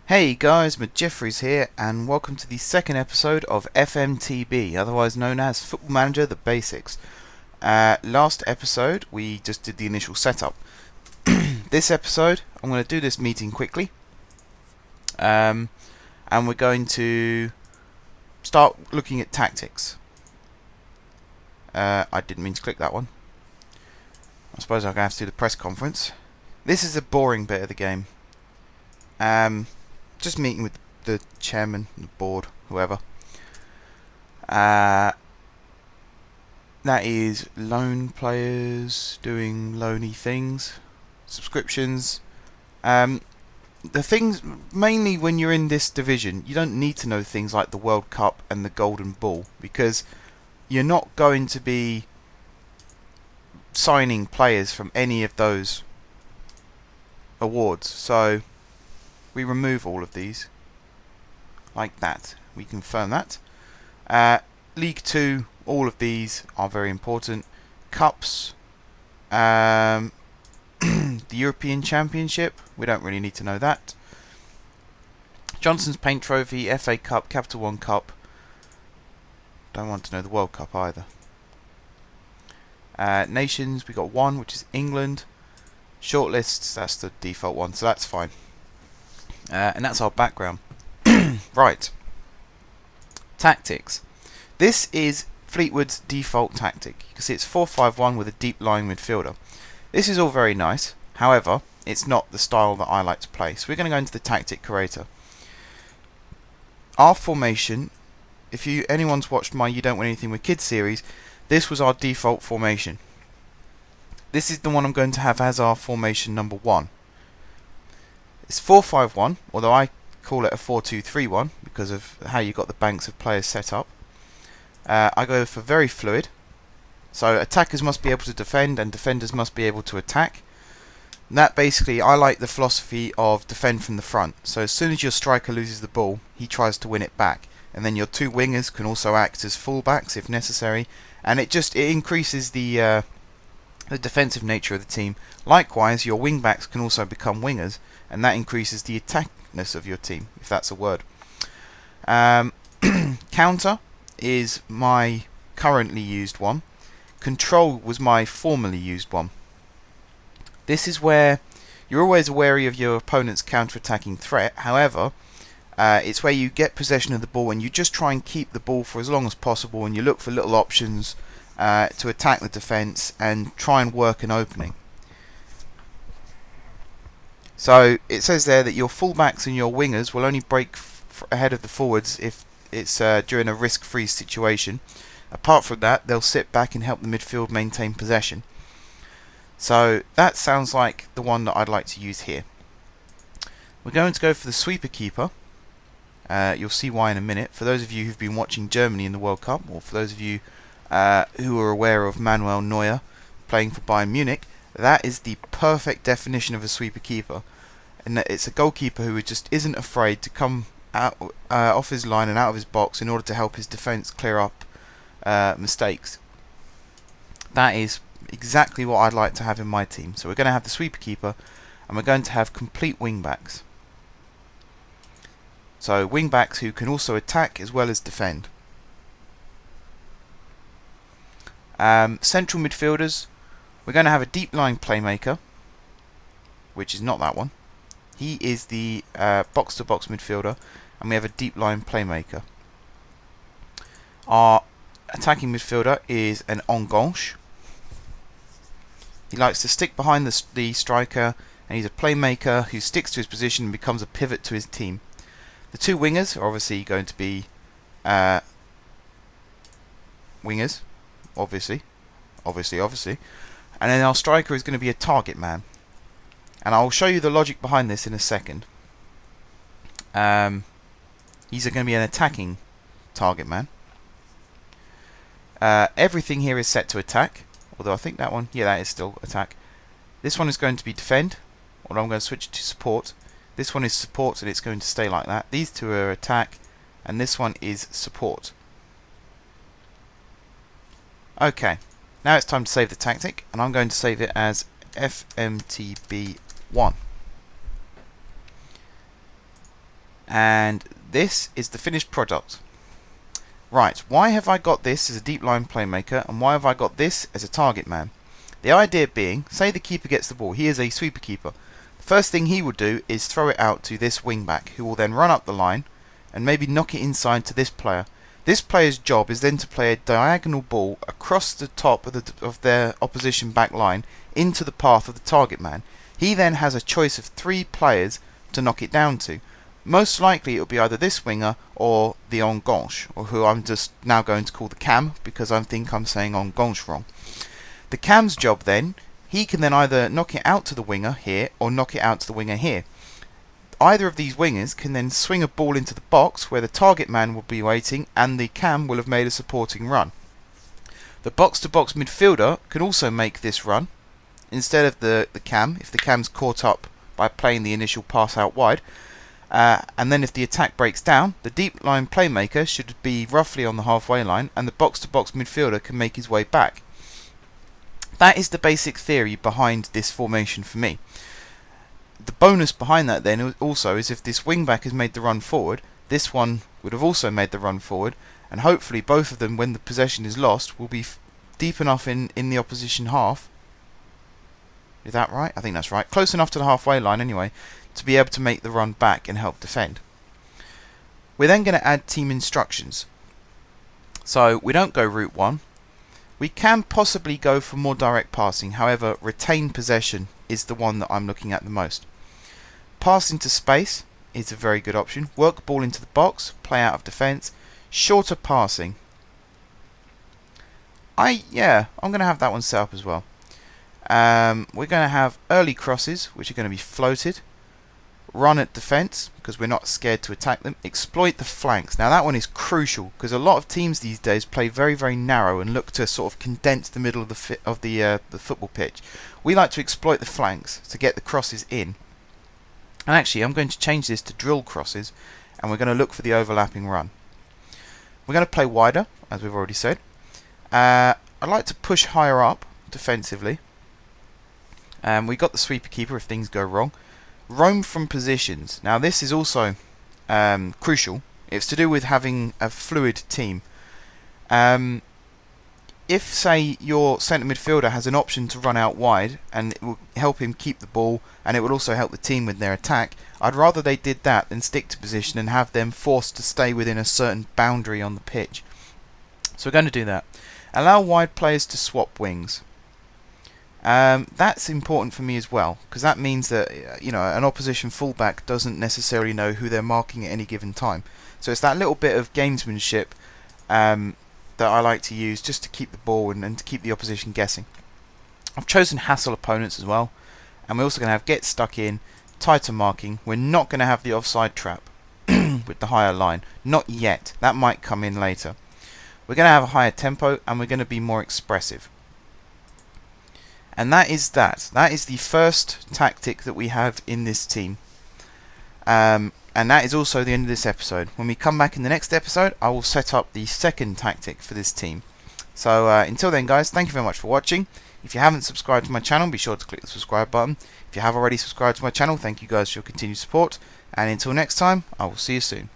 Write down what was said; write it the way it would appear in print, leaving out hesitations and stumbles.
Hey guys, Jeffries here, and welcome to the second episode of FMTB, otherwise known as Football Manager The Basics. Last episode, we just did the initial setup. This episode, I'm going to do this meeting quickly, and we're going to start looking at tactics. I didn't mean to click that one. I suppose I'm going to have to do the press conference. This is a boring bit of the game. Just meeting with the chairman, the board, whoever. That is loan players doing loany things, subscriptions. The things, mainly when you're in this division, you don't need to know things like the World Cup and the Golden Ball, because you're not going to be signing players from any of those awards. So we remove all of these like that. We confirm that. League 2, all of these are very important. Cups, the European Championship, we don't really need to know that. Johnson's Paint Trophy, FA Cup, Capital One Cup. Don't want to know the World Cup either. Nations, we got one, which is England. Shortlists, that's the default one, so that's fine. And that's our background. Right. Tactics. This is Fleetwood's default tactic. You can see it's 4-5-1 with a deep lying midfielder. This is all very nice. However, it's not the style that I like to play. So we're going to go into the tactic creator. Our formation, if anyone's watched my You Don't Win Anything with Kids series, this was our default formation. This is the one I'm going to have as our formation number 1. It's 4-5-1, although I call it a 4-2-3-1 because of how you got the banks of players set up. I go for very fluid. So attackers must be able to defend and defenders must be able to attack. And that basically, I like the philosophy of defend from the front. So as soon as your striker loses the ball, he tries to win it back. And then your two wingers can also act as fullbacks if necessary. And it increases the defensive nature of the team. Likewise, your wingbacks can also become wingers, and that increases the attackness of your team, if that's a word. Counter is my currently used one. Control was my formerly used one. This is where you're always wary of your opponent's counter-attacking threat. However, it's where you get possession of the ball and you just try and keep the ball for as long as possible, and you look for little options to attack the defence and try and work an opening. So it says there that your fullbacks and your wingers will only break ahead of the forwards if it's during a risk-free situation. Apart from that, they'll sit back and help the midfield maintain possession. So that sounds like the one that I'd like to use here. We're going to go for the sweeper keeper. You'll see why in a minute. For those of you who've been watching Germany in the World Cup, or for those of you who are aware of Manuel Neuer playing for Bayern Munich, that is the perfect definition of a sweeper keeper. And it's a goalkeeper who just isn't afraid to come out off his line and out of his box in order to help his defence clear up mistakes. That is exactly what I'd like to have in my team. So we're going to have the sweeper keeper, and we're going to have complete wing-backs. So wing-backs who can also attack as well as defend. Central midfielders, we're going to have a deep-lying playmaker, which is not that one. He is the box-to-box midfielder, and we have a deep-lying playmaker. Our attacking midfielder is an en gauche. He likes to stick behind the striker, and he's a playmaker who sticks to his position and becomes a pivot to his team. The two wingers are obviously going to be wingers, obviously. And then our striker is going to be a target man. And I'll show you the logic behind this in a second. He's going to be an attacking target man. Everything here is set to attack. Although I think that one, yeah, that is still attack. This one is going to be defend. Although I'm going to switch it to support. This one is support, and it's going to stay like that. These two are attack, and this one is support. Okay, now it's time to save the tactic, and I'm going to save it as FMTB1. And this is the finished product. Right, why have I got this as a deep line playmaker, and why have I got this as a target man? The idea being, say the keeper gets the ball, he is a sweeper keeper. The first thing he will do is throw it out to this wing back, who will then run up the line and maybe knock it inside to this player. This player's job is then to play a diagonal ball across the top of their opposition back line into the path of the target man. He then has a choice of 3 players to knock it down to. Most likely it will be either this winger or the en gauche, or who I'm just now going to call the cam because I think I'm saying en gauche wrong. The cam's job then, he can then either knock it out to the winger here or knock it out to the winger here. Either of these wingers can then swing a ball into the box where the target man will be waiting and the cam will have made a supporting run. The box-to-box midfielder can also make this run instead of the cam, if the cam's caught up by playing the initial pass out wide. And then if the attack breaks down, the deep line playmaker should be roughly on the halfway line and the box-to-box midfielder can make his way back. That is the basic theory behind this formation for me. The bonus behind that then also is if this wing back has made the run forward, this one would have also made the run forward, and hopefully both of them, when the possession is lost, will be deep enough in the opposition half. Is that right? I think that's right. Close enough to the halfway line anyway, to be able to make the run back and help defend. We're then going to add team instructions. So we don't go route 1. We can possibly go for more direct passing, however retain possession is the one that I'm looking at the most. Pass into space is a very good option. Work ball into the box, play out of defence. Shorter passing. I'm going to have that one set up as well. We're going to have early crosses, which are going to be floated. Run at defence, because we're not scared to attack them. Exploit the flanks. Now that one is crucial, because a lot of teams these days play very, very narrow and look to sort of condense the middle of the football pitch. We like to exploit the flanks to get the crosses in. And actually, I'm going to change this to drill crosses, and we're going to look for the overlapping run. We're going to play wider, as we've already said. I'd like to push higher up defensively. We got the sweeper keeper if things go wrong. Roam from positions. Now this is also crucial. It's to do with having a fluid team. If, say, your centre midfielder has an option to run out wide and it will help him keep the ball and it will also help the team with their attack, I'd rather they did that than stick to position and have them forced to stay within a certain boundary on the pitch. So we're going to do that. Allow wide players to swap wings. That's important for me as well, because that means that an opposition fullback doesn't necessarily know who they're marking at any given time. So it's that little bit of gamesmanship that I like to use just to keep the ball and to keep the opposition guessing. I've chosen hassle opponents as well, and we're also going to have get stuck in, tighter marking. We're not going to have the offside trap with the higher line, not yet. That might come in later. We're going to have a higher tempo and we're going to be more expressive. And that is that. That is the first tactic that we have in this team. And that is also the end of this episode. When we come back in the next episode, I will set up the second tactic for this team. So until then, guys, thank you very much for watching. If you haven't subscribed to my channel, be sure to click the subscribe button. If you have already subscribed to my channel, thank you guys for your continued support. And until next time, I will see you soon.